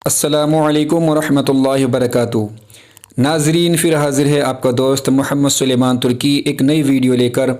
السلام علیکم ورحمۃ اللہ وبرکاتہ۔ ناظرین، پھر حاضر ہے آپ کا دوست محمد سلیمان ترکی ایک نئی ویڈیو لے کر،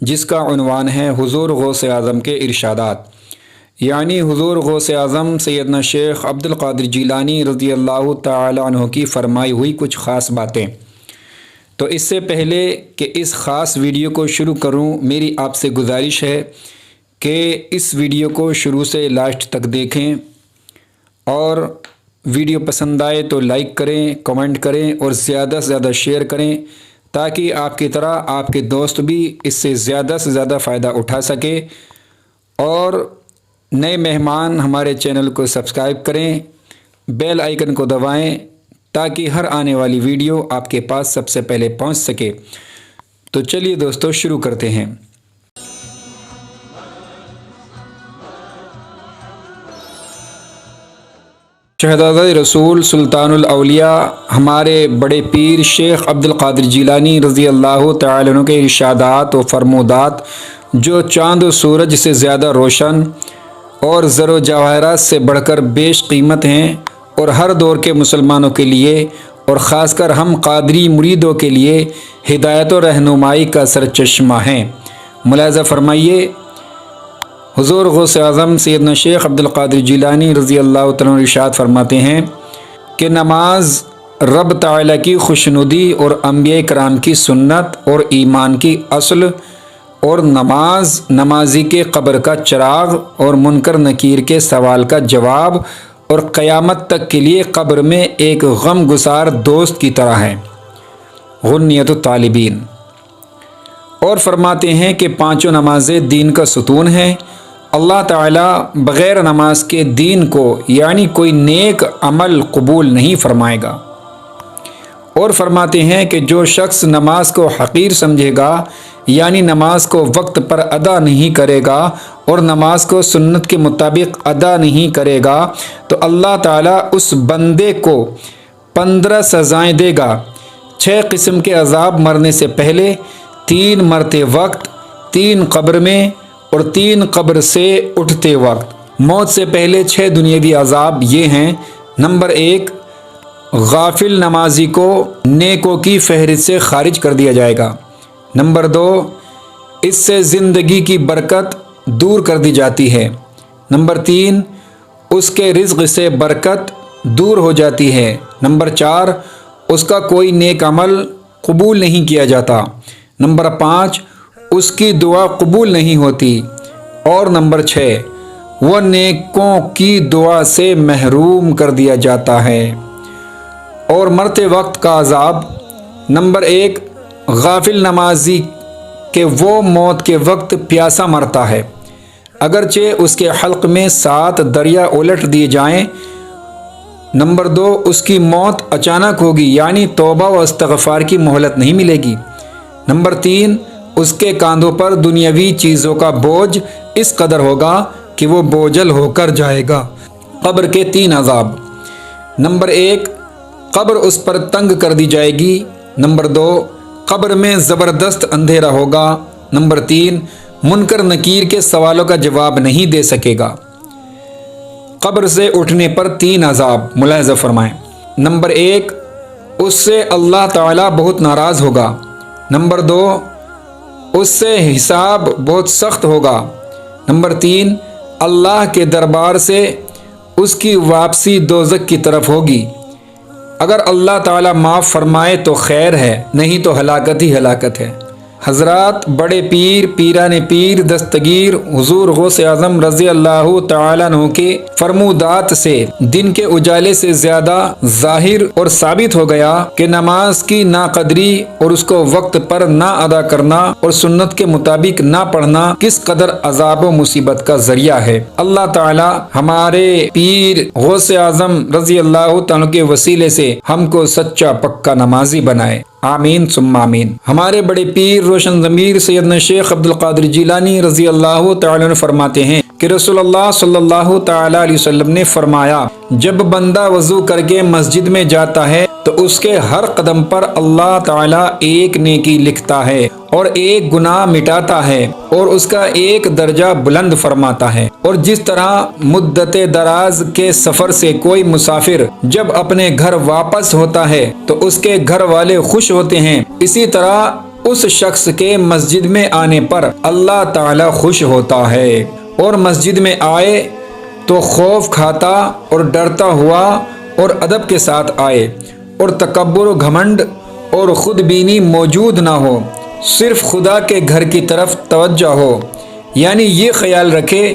جس کا عنوان ہے حضور غوث اعظم کے ارشادات، یعنی حضور غوث اعظم سیدنا شیخ عبد القادر جیلانی رضی اللہ تعالی عنہ کی فرمائی ہوئی کچھ خاص باتیں۔ تو اس سے پہلے کہ اس خاص ویڈیو کو شروع کروں، میری آپ سے گزارش ہے کہ اس ویڈیو کو شروع سے لاسٹ تک دیکھیں، اور ویڈیو پسند آئے تو لائک کریں، کمنٹ کریں اور زیادہ سے زیادہ شیئر کریں، تاکہ آپ کی طرح آپ کے دوست بھی اس سے زیادہ فائدہ اٹھا سکے۔ اور نئے مہمان ہمارے چینل کو سبسکرائب کریں، بیل آئیکن کو دبائیں، تاکہ ہر آنے والی ویڈیو آپ کے پاس سب سے پہلے پہنچ سکے۔ تو چلیے دوستو، شروع کرتے ہیں۔ شہزادہ رسول سلطان الاولیاء ہمارے بڑے پیر شیخ عبد القادر جیلانی رضی اللہ تعالی عنہ کے ارشادات و فرمودات، جو چاند و سورج سے زیادہ روشن اور زر و جواہرات سے بڑھ کر بیش قیمت ہیں، اور ہر دور کے مسلمانوں کے لیے اور خاص کر ہم قادری مریدوں کے لیے ہدایت و رہنمائی کا سرچشمہ ہیں۔ ملاحظہ فرمائیے، حضور غوث اعظم سیدنا شیخ عبد القادر جیلانی رضی اللہ تعالیٰ عنہ ارشاد فرماتے ہیں کہ نماز رب تعالیٰ کی خوشنودی اور انبیاء کرام کی سنت اور ایمان کی اصل، اور نمازی کے قبر کا چراغ اور منکر نکیر کے سوال کا جواب، اور قیامت تک کے لیے قبر میں ایک غم گسار دوست کی طرح ہے۔ غنیت الطالبین۔ اور فرماتے ہیں کہ پانچوں نمازیں دین کا ستون ہیں۔ اللہ تعالیٰ بغیر نماز کے دین کو یعنی کوئی نیک عمل قبول نہیں فرمائے گا۔ اور فرماتے ہیں کہ جو شخص نماز کو حقیر سمجھے گا، یعنی نماز کو وقت پر ادا نہیں کرے گا اور نماز کو سنت کے مطابق ادا نہیں کرے گا، تو اللہ تعالیٰ اس بندے کو 15 سزائیں دے گا۔ 6 قسم کے عذاب مرنے سے پہلے، 3 مرتے وقت، 3 قبر میں، اور 3 قبر سے اٹھتے وقت۔ موت سے پہلے 6 دنیاوی عذاب یہ ہیں۔ نمبر 1، غافل نمازی کو نیکوں کی فہرست سے خارج کر دیا جائے گا۔ نمبر 2، اس سے زندگی کی برکت دور کر دی جاتی ہے۔ نمبر 3، اس کے رزق سے برکت دور ہو جاتی ہے۔ نمبر 4، اس کا کوئی نیک عمل قبول نہیں کیا جاتا۔ نمبر 5، اس کی دعا قبول نہیں ہوتی۔ اور نمبر 6، وہ نیکوں کی دعا سے محروم کر دیا جاتا ہے۔ اور مرتے وقت کا عذاب۔ نمبر 1، غافل نمازی کہ وہ موت کے وقت پیاسا مرتا ہے، اگرچہ اس کے حلق میں 7 دریا الٹ دیے جائیں۔ نمبر 2، اس کی موت اچانک ہوگی، یعنی توبہ و استغفار کی مہلت نہیں ملے گی۔ نمبر 3، اس کے کاندھوں پر دنیاوی چیزوں کا بوجھ اس قدر ہوگا کہ وہ بوجھل ہو کر جائے گا۔ قبر کے 3 عذاب۔ نمبر 1، قبر اس پر تنگ کر دی جائے گی۔ نمبر 2، قبر میں زبردست اندھیرا ہوگا۔ نمبر 3، منکر نکیر کے سوالوں کا جواب نہیں دے سکے گا۔ قبر سے اٹھنے پر 3 عذاب، ملاحظہ فرمائیں۔ نمبر 1، اس سے اللہ تعالیٰ بہت ناراض ہوگا۔ نمبر 2، اس سے حساب بہت سخت ہوگا۔ نمبر 3، اللہ کے دربار سے اس کی واپسی دوزخ کی طرف ہوگی۔ اگر اللہ تعالیٰ معاف فرمائے تو خیر ہے، نہیں تو ہلاکت ہی ہلاکت ہے۔ حضرات، بڑے پیر، پیران پیر دستگیر حضور غوث اعظم رضی اللہ تعالیٰ عنہ کے فرمودات سے دن کے اجالے سے زیادہ ظاہر اور ثابت ہو گیا کہ نماز کی ناقدری اور اس کو وقت پر نہ ادا کرنا اور سنت کے مطابق نہ پڑھنا کس قدر عذاب و مصیبت کا ذریعہ ہے۔ اللہ تعالیٰ ہمارے پیر غوث اعظم رضی اللہ تعالیٰ کے وسیلے سے ہم کو سچا پکا نمازی بنائے۔ آمین ثم آمین۔ ہمارے بڑے پیر روشن ضمیر سیدنا شیخ عبد القادر جیلانی رضی اللہ تعالیٰ عنہ فرماتے ہیں کہ رسول اللہ صلی اللہ تعالی علیہ وسلم نے فرمایا، جب بندہ وضو کر کے مسجد میں جاتا ہے تو اس کے ہر قدم پر اللہ تعالیٰ ایک نیکی لکھتا ہے اور ایک گناہ مٹاتا ہے اور اس کا ایک درجہ بلند فرماتا ہے۔ اور جس طرح مدت دراز کے سفر سے کوئی مسافر جب اپنے گھر واپس ہوتا ہے تو اس کے گھر والے خوش ہوتے ہیں، اسی طرح اس شخص کے مسجد میں آنے پر اللہ تعالیٰ خوش ہوتا ہے۔ اور مسجد میں آئے تو خوف کھاتا اور ڈرتا ہوا اور ادب کے ساتھ آئے، اور تکبر و گھمنڈ اور خود بینی موجود نہ ہو، صرف خدا کے گھر کی طرف توجہ ہو، یعنی یہ خیال رکھے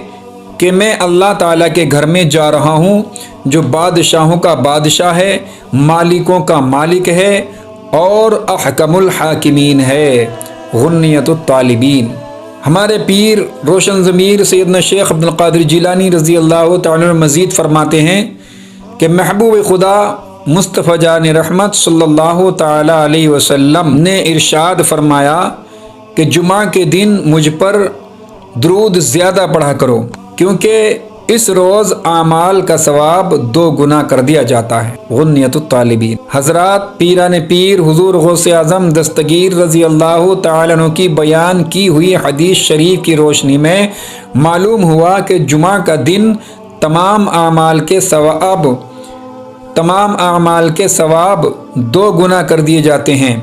کہ میں اللہ تعالیٰ کے گھر میں جا رہا ہوں جو بادشاہوں کا بادشاہ ہے، مالکوں کا مالک ہے اور احکم الحاکمین ہے۔ غنیۃ الطالبین۔ ہمارے پیر روشن ضمیر سیدنا شیخ عبد القادر جیلانی رضی اللہ تعالیٰ عنہ مزید فرماتے ہیں کہ محبوب خدا مصطفیٰ جان رحمت صلی اللہ تعالی علیہ وسلم نے ارشاد فرمایا کہ جمعہ کے دن مجھ پر درود زیادہ پڑھا کرو، کیونکہ اس روز اعمال کا ثواب 2 گنا کر دیا جاتا ہے۔ غنیۃ الطالبین۔ حضرات، پیران پیر حضور غوث اعظم دستگیر رضی اللہ تعالیٰ عنہ کی بیان کی ہوئی حدیث شریف کی روشنی میں معلوم ہوا کہ جمعہ کا دن تمام اعمال کے ثواب 2 گنا کر دیے جاتے ہیں۔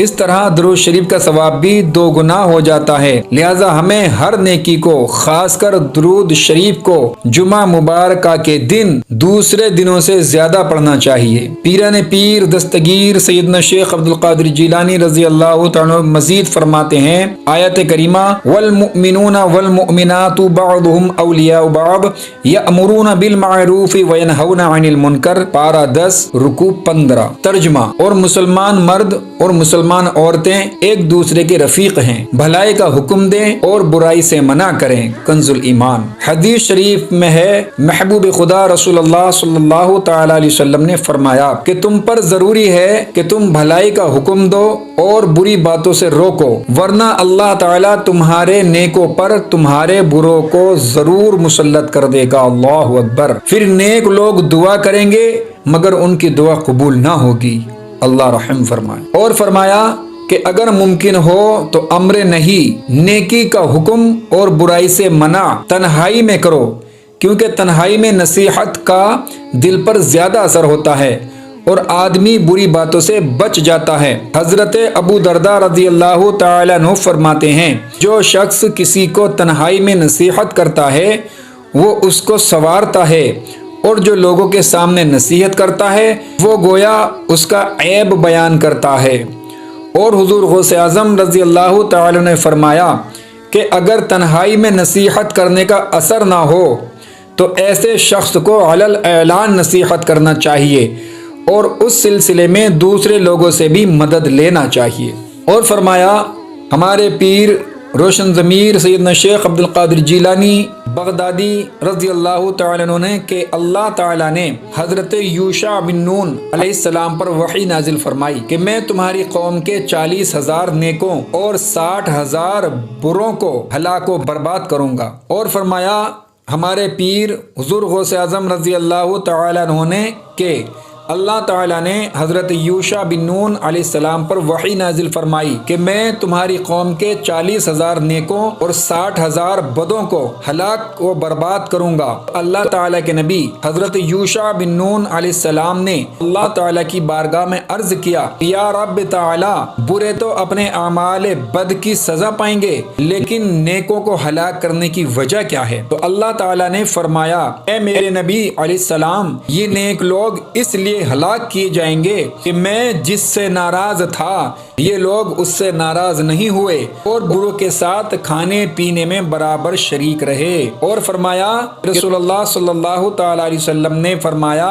اس طرح درود شریف کا ثواب بھی 2 گنا ہو جاتا ہے، لہذا ہمیں ہر نیکی کو، خاص کر درود شریف کو جمعہ مبارکہ کے دن دوسرے دنوں سے زیادہ پڑھنا چاہیے۔ پیران پیر دستگیر سیدنا شیخ عبد القادر جیلانی رضی اللہ تعالیٰ مزید فرماتے ہیں، آیت کریمہ والمؤمنون والمؤمنات بعضهم اولیاء بعض یأمرون بالمعروف وینہون عن المنکر، پارہ 10 رکوع 15۔ ترجمہ، اور مسلمان مرد اور مسلمان عورتیں ایک دوسرے کے رفیق ہیں، بھلائی کا حکم دیں اور برائی سے منع کریں۔ کنز الایمان۔ حدیث شریف میں ہے، محبوب خدا رسول اللہ صلی اللہ تعالی علیہ وسلم نے فرمایا کہ تم پر ضروری ہے کہ تم بھلائی کا حکم دو اور بری باتوں سے روکو، ورنہ اللہ تعالیٰ تمہارے نیکوں پر تمہارے بروں کو ضرور مسلط کر دے گا۔ اللہ اکبر۔ پھر نیک لوگ دعا کریں گے مگر ان کی دعا قبول نہ ہوگی، اللہ رحم فرمائے۔ اور فرمایا کہ اگر ممکن ہو تو امر نہیں، نیکی کا حکم اور برائی سے منع تنہائی میں کرو، کیونکہ تنہائی میں نصیحت کا دل پر زیادہ اثر ہوتا ہے اور آدمی بری باتوں سے بچ جاتا ہے۔ حضرت ابو درداء رضی اللہ تعالیٰ عنہ فرماتے ہیں، جو شخص کسی کو تنہائی میں نصیحت کرتا ہے وہ اس کو سنوارتا ہے، اور جو لوگوں کے سامنے نصیحت کرتا ہے وہ گویا اس کا عیب بیان کرتا ہے۔ اور حضور غوث اعظم رضی اللہ تعالیٰ نے فرمایا کہ اگر تنہائی میں نصیحت کرنے کا اثر نہ ہو تو ایسے شخص کو علی الاعلان نصیحت کرنا چاہیے اور اس سلسلے میں دوسرے لوگوں سے بھی مدد لینا چاہیے۔ اور فرمایا، ہمارے پیر روشن ضمیر سیدنا شیخ عبد القادر جیلانی بغدادی رضی اللہ تعالیٰ عنہ نے کہ اللہ تعالیٰ نے حضرت یوشع بن نون علیہ السلام پر وحی نازل فرمائی کہ میں تمہاری قوم کے 40,000 نیکوں اور 60,000 بروں کو ہلاک و برباد کروں گا۔ اور فرمایا ہمارے پیر حضور غوث اعظم رضی اللہ تعالیٰ عنہ نے کہ اللہ تعالیٰ نے حضرت یوشع بن نون علیہ السلام پر وحی نازل فرمائی کہ میں تمہاری قوم کے 40,000 نیکوں اور 60,000 بدوں کو ہلاک و برباد کروں گا۔ اللہ تعالیٰ کے نبی حضرت یوشع بن نون علیہ السلام نے اللہ تعالیٰ کی بارگاہ میں عرض کیا، یا رب تعالیٰ، برے تو اپنے اعمال بد کی سزا پائیں گے لیکن نیکوں کو ہلاک کرنے کی وجہ کیا ہے؟ تو اللہ تعالیٰ نے فرمایا، اے میرے نبی علیہ السلام، یہ نیک لوگ اس لیے ہلاک کیے جائیں گے کہ میں جس سے ناراض تھا یہ لوگ اس سے ناراض نہیں ہوئے اور بروں کے ساتھ کھانے پینے میں برابر شریک رہے۔ اور فرمایا رسول اللہ صلی اللہ تعالی علیہ وسلم نے فرمایا،